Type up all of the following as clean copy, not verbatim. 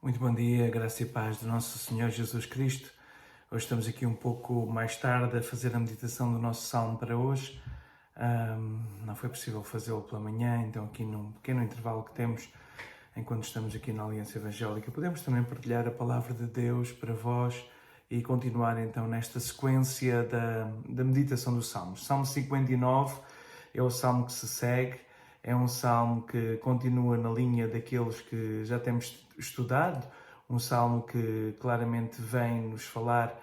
Muito bom dia, graça e paz do nosso Senhor Jesus Cristo. Hoje estamos aqui um pouco mais tarde a fazer a meditação do nosso salmo para hoje. Não foi possível fazê-lo pela manhã, então aqui num pequeno intervalo que temos, enquanto estamos aqui na Aliança Evangélica, podemos também partilhar a palavra de Deus para vós e continuar então nesta sequência da meditação dos salmos. Salmo 59 é o salmo que se segue. É um salmo que continua na linha daqueles que já temos estudado, um salmo que claramente vem nos falar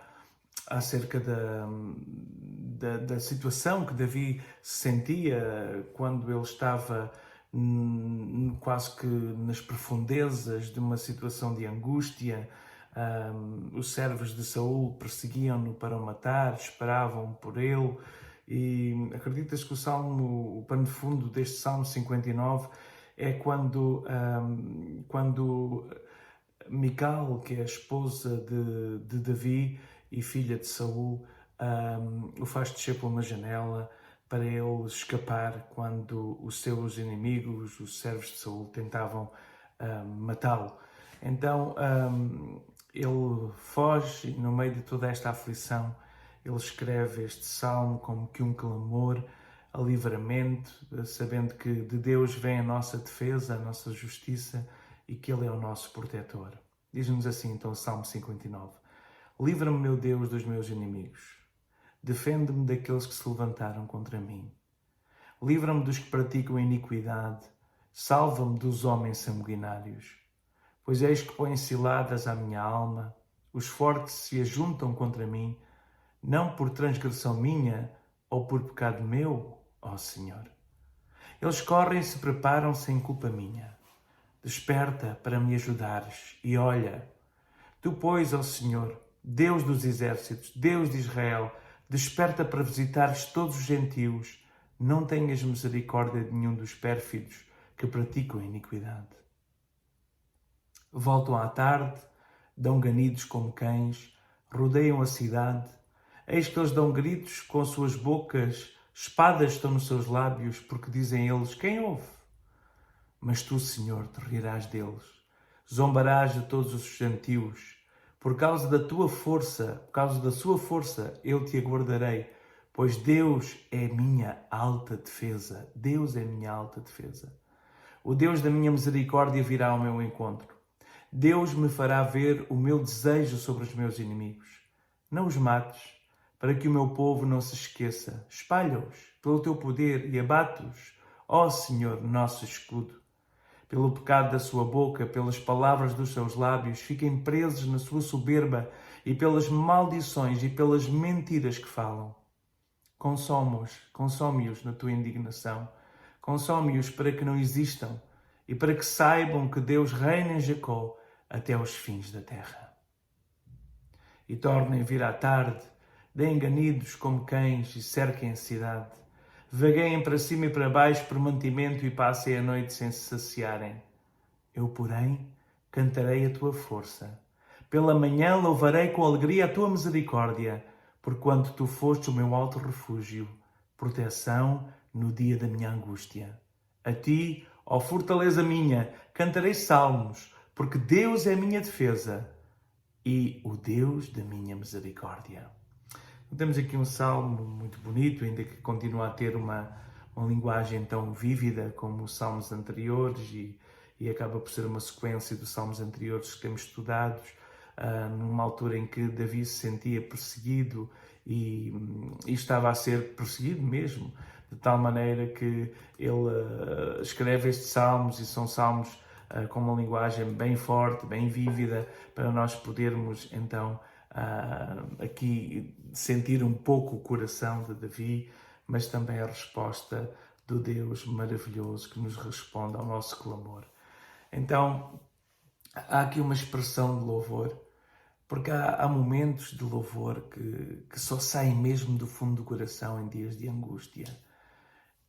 acerca da situação que Davi se sentia quando ele estava quase que nas profundezas de uma situação de angústia. Os servos de Saul perseguiam-no para o matar, esperavam por ele. E acreditas que o pano de fundo deste Salmo 59 é quando Mical, que é a esposa de Davi e filha de Saul, o faz descer por uma janela para ele escapar quando os seus inimigos, os servos de Saul, tentavam matá-lo. Então ele foge e no meio de toda esta aflição ele escreve este salmo como que um clamor a livramento, sabendo que de Deus vem a nossa defesa, a nossa justiça e que Ele é o nosso protetor. Diz-nos assim então o Salmo 59. Livra-me, meu Deus, dos meus inimigos. Defende-me daqueles que se levantaram contra mim. Livra-me dos que praticam a iniquidade. Salva-me dos homens sanguinários. Pois eis que põem ciladas à minha alma. Os fortes se ajuntam contra mim, não por transgressão minha ou por pecado meu, ó Senhor. Eles correm e se preparam sem culpa minha. Desperta para me ajudares e olha. Tu, pois, ó Senhor, Deus dos exércitos, Deus de Israel, desperta para visitares todos os gentios. Não tenhas misericórdia de nenhum dos pérfidos que praticam a iniquidade. Voltam à tarde, dão ganidos como cães, rodeiam a cidade. Eis que eles dão gritos com as suas bocas, espadas estão nos seus lábios, porque dizem eles, quem ouve? Mas tu, Senhor, te rirás deles, zombarás de todos os gentios. Por causa da tua força, por causa da sua força, eu te aguardarei, pois Deus é minha alta defesa. Deus é minha alta defesa. O Deus da minha misericórdia virá ao meu encontro. Deus me fará ver o meu desejo sobre os meus inimigos. Não os mates, para que o meu povo não se esqueça. Espalha-os pelo teu poder e abate-os, ó Senhor, nosso escudo. Pelo pecado da sua boca, pelas palavras dos seus lábios, fiquem presos na sua soberba e pelas maldições e pelas mentiras que falam. Consome-os na tua indignação. Consome-os para que não existam e para que saibam que Deus reina em Jacó até aos fins da terra. E tornem vir à tarde, deem ganidos como cães e cerquem a cidade. Vagueiem para cima e para baixo por mantimento e passem a noite sem se saciarem. Eu, porém, cantarei a tua força. Pela manhã louvarei com alegria a tua misericórdia, porquanto tu foste o meu alto refúgio, proteção no dia da minha angústia. A ti, ó fortaleza minha, cantarei salmos, porque Deus é a minha defesa e o Deus da minha misericórdia. Temos aqui um salmo muito bonito, ainda que continua a ter uma linguagem tão vívida como os salmos anteriores e acaba por ser uma sequência dos salmos anteriores que temos estudados, numa altura em que Davi se sentia perseguido e estava a ser perseguido mesmo, de tal maneira que ele escreve estes salmos e são salmos com uma linguagem bem forte, bem vívida, para nós podermos então aqui sentir um pouco o coração de Davi, mas também a resposta do Deus maravilhoso que nos responde ao nosso clamor. Então, há aqui uma expressão de louvor, porque há momentos de louvor que só saem mesmo do fundo do coração em dias de angústia.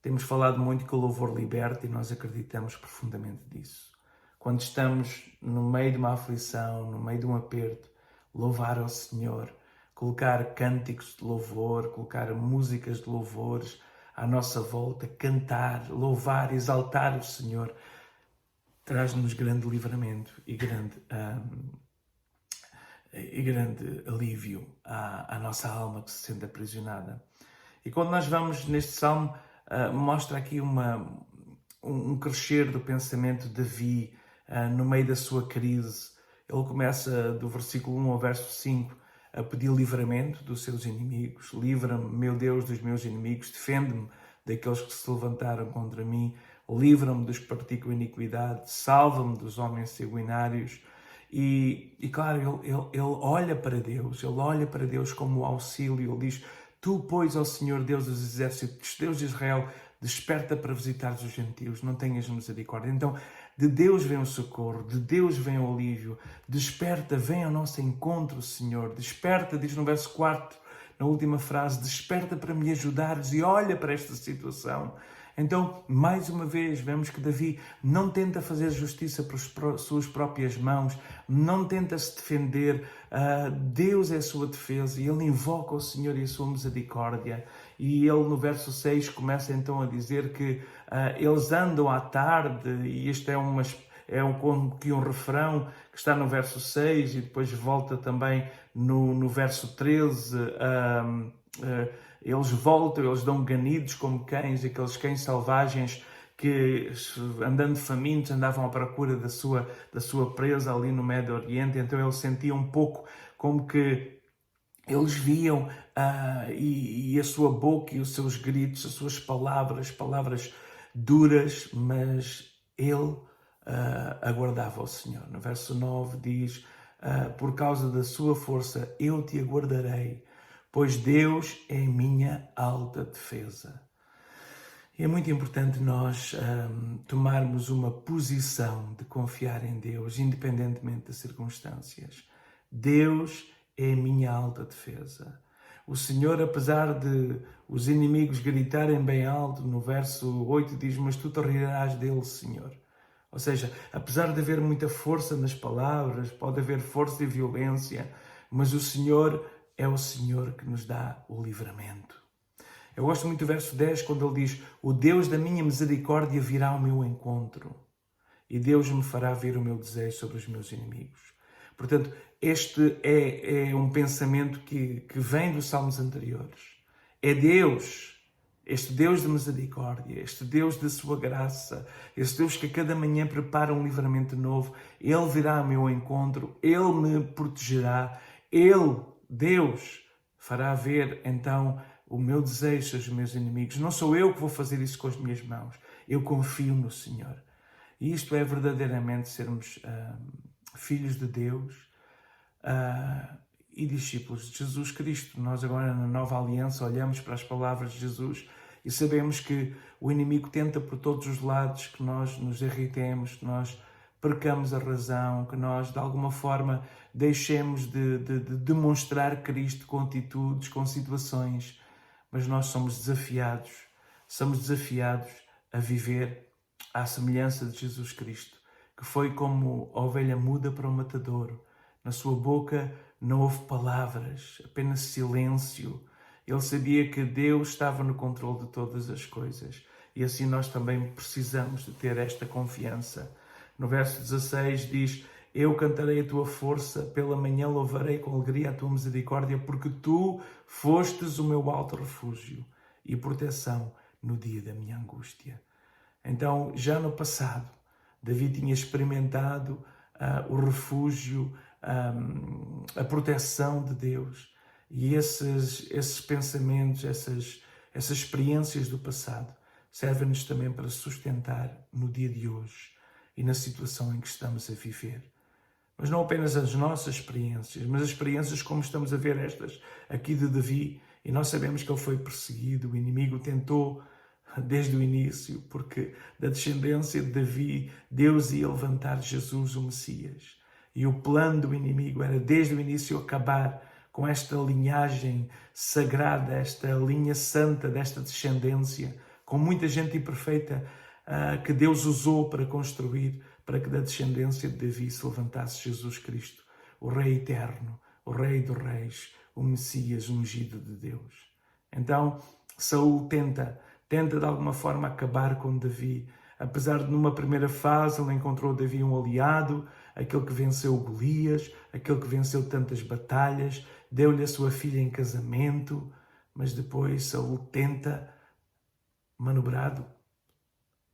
Temos falado muito que o louvor liberta e nós acreditamos profundamente disso. Quando estamos no meio de uma aflição, no meio de um aperto, louvar ao Senhor, colocar cânticos de louvor, colocar músicas de louvores à nossa volta, cantar, louvar, exaltar o Senhor, traz-nos grande livramento e grande alívio à nossa alma que se sente aprisionada. E quando nós vamos neste salmo, mostra aqui um crescer do pensamento de Davi no meio da sua crise. Ele começa do versículo 1 ao verso 5 a pedir livramento dos seus inimigos. Livra-me, meu Deus, dos meus inimigos, defende-me daqueles que se levantaram contra mim, livra-me dos que praticam iniquidade, salva-me dos homens sanguinários. E claro, ele olha para Deus como auxílio. Ele diz: Tu, pois, ó Senhor Deus dos exércitos, Deus de Israel, desperta para visitares os gentios, não tenhas misericórdia. Então, de Deus vem o socorro, de Deus vem o alívio. Desperta, vem ao nosso encontro, Senhor. Desperta, diz no verso 4, na última frase, desperta para me ajudares e olha para esta situação. Então, mais uma vez, vemos que Davi não tenta fazer justiça por suas próprias mãos, não tenta se defender. Deus é a sua defesa e ele invoca o Senhor e a sua misericórdia. E ele, no verso 6, começa então a dizer que eles andam à tarde, e isto é um refrão que está no verso 6 e depois volta também no verso 13. Eles voltam, eles dão ganidos como cães, aqueles cães selvagens que, andando famintos, andavam à procura da sua presa ali no Médio Oriente. Então eles sentiam um pouco como que eles viam e a sua boca e os seus gritos, as suas palavras duras, mas ele aguardava o Senhor. No verso 9 diz: por causa da sua força eu te aguardarei, pois Deus é minha alta defesa. E é muito importante nós tomarmos uma posição de confiar em Deus, independentemente das circunstâncias. Deus é a minha alta defesa. O Senhor, apesar de os inimigos gritarem bem alto, no verso 8 diz: mas tu te rirás dele, Senhor. Ou seja, apesar de haver muita força nas palavras, pode haver força e violência, mas o Senhor é o Senhor que nos dá o livramento. Eu gosto muito do verso 10, quando ele diz: o Deus da minha misericórdia virá ao meu encontro e Deus me fará ver o meu desejo sobre os meus inimigos. Portanto, este é um pensamento que vem dos salmos anteriores. É Deus, este Deus de misericórdia, este Deus da sua graça, este Deus que a cada manhã prepara um livramento novo. Ele virá ao meu encontro, Ele me protegerá, Ele, Deus, fará ver então o meu desejo aos meus inimigos. Não sou eu que vou fazer isso com as minhas mãos, eu confio no Senhor. E isto é verdadeiramente sermos filhos de Deus e discípulos de Jesus Cristo. Nós agora na nova aliança olhamos para as palavras de Jesus e sabemos que o inimigo tenta por todos os lados que nós nos irritemos, que nós percamos a razão, que nós de alguma forma deixemos de demonstrar Cristo com atitudes, com situações, mas nós somos desafiados a viver à semelhança de Jesus Cristo, que foi como a ovelha muda para o matadouro. Na sua boca não houve palavras, apenas silêncio. Ele sabia que Deus estava no controle de todas as coisas. E assim nós também precisamos de ter esta confiança. No verso 16 diz: eu cantarei a tua força, pela manhã louvarei com alegria a tua misericórdia, porque tu fostes o meu alto refúgio e proteção no dia da minha angústia. Então, já no passado, Davi tinha experimentado o refúgio, a proteção de Deus. E esses pensamentos, essas experiências do passado, servem-nos também para sustentar no dia de hoje e na situação em que estamos a viver. Mas não apenas as nossas experiências, mas as experiências como estamos a ver estas aqui de Davi. E nós sabemos que ele foi perseguido, o inimigo tentou desde o início, porque da descendência de Davi, Deus ia levantar Jesus, o Messias. E o plano do inimigo era desde o início acabar com esta linhagem sagrada, esta linha santa desta descendência, com muita gente imperfeita que Deus usou para construir, para que da descendência de Davi se levantasse Jesus Cristo, o Rei eterno, o Rei dos Reis, o Messias ungido de Deus. Então, Saul tenta de alguma forma acabar com Davi, Apesar de numa primeira fase ele encontrou Davi um aliado, aquele que venceu Golias, aquele que venceu tantas batalhas, deu-lhe a sua filha em casamento, mas depois Saul tenta, manobrado,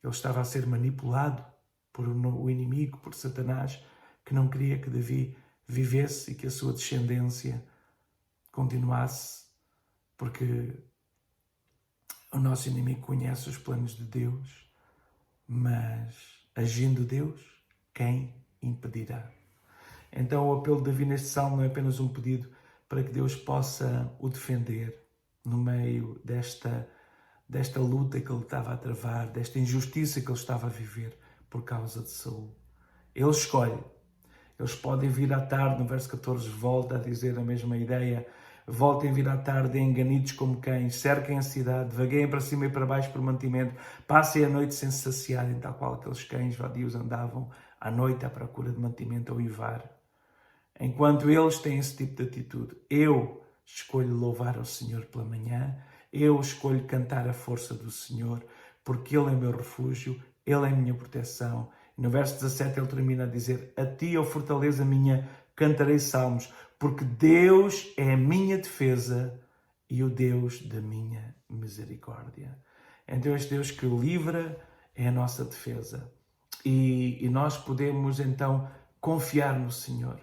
ele estava a ser manipulado por o inimigo, por Satanás, que não queria que Davi vivesse e que a sua descendência continuasse, porque o nosso inimigo conhece os planos de Deus, mas agindo Deus, quem impedirá? Então o apelo de Davi neste salmo não é apenas um pedido para que Deus possa o defender no meio desta luta que ele estava a travar, desta injustiça que ele estava a viver por causa de Saul. Ele escolhe. Eles podem vir à tarde, no verso 14, volta a dizer a mesma ideia. Voltem a vir à tarde enganidos como cães, cerquem a cidade, vagueiem para cima e para baixo por mantimento, passem a noite sem se saciarem, tal qual aqueles cães vadios andavam à noite à procura de mantimento ao uivar. Enquanto eles têm esse tipo de atitude, eu escolho louvar ao Senhor pela manhã, eu escolho cantar a força do Senhor, porque Ele é meu refúgio, Ele é minha proteção. E no verso 17 ele termina a dizer: a ti, ó fortaleza minha, cantarei salmos, porque Deus é a minha defesa e o Deus da minha misericórdia. Então este Deus que livra é a nossa defesa. E nós podemos então confiar no Senhor.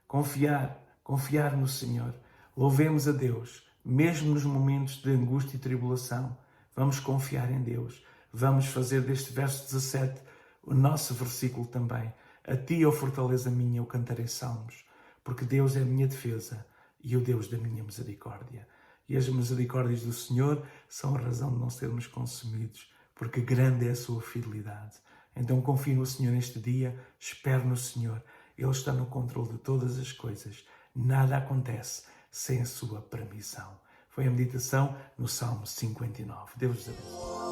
Confiar no Senhor. Louvemos a Deus, mesmo nos momentos de angústia e tribulação. Vamos confiar em Deus. Vamos fazer deste verso 17 o nosso versículo também. A ti, ó fortaleza minha, eu cantarei salmos, porque Deus é a minha defesa e o Deus da minha misericórdia. E as misericórdias do Senhor são a razão de não sermos consumidos, porque grande é a sua fidelidade. Então confie no Senhor neste dia, espere no Senhor. Ele está no controle de todas as coisas. Nada acontece sem a sua permissão. Foi a meditação no Salmo 59. Deus vos abençoe.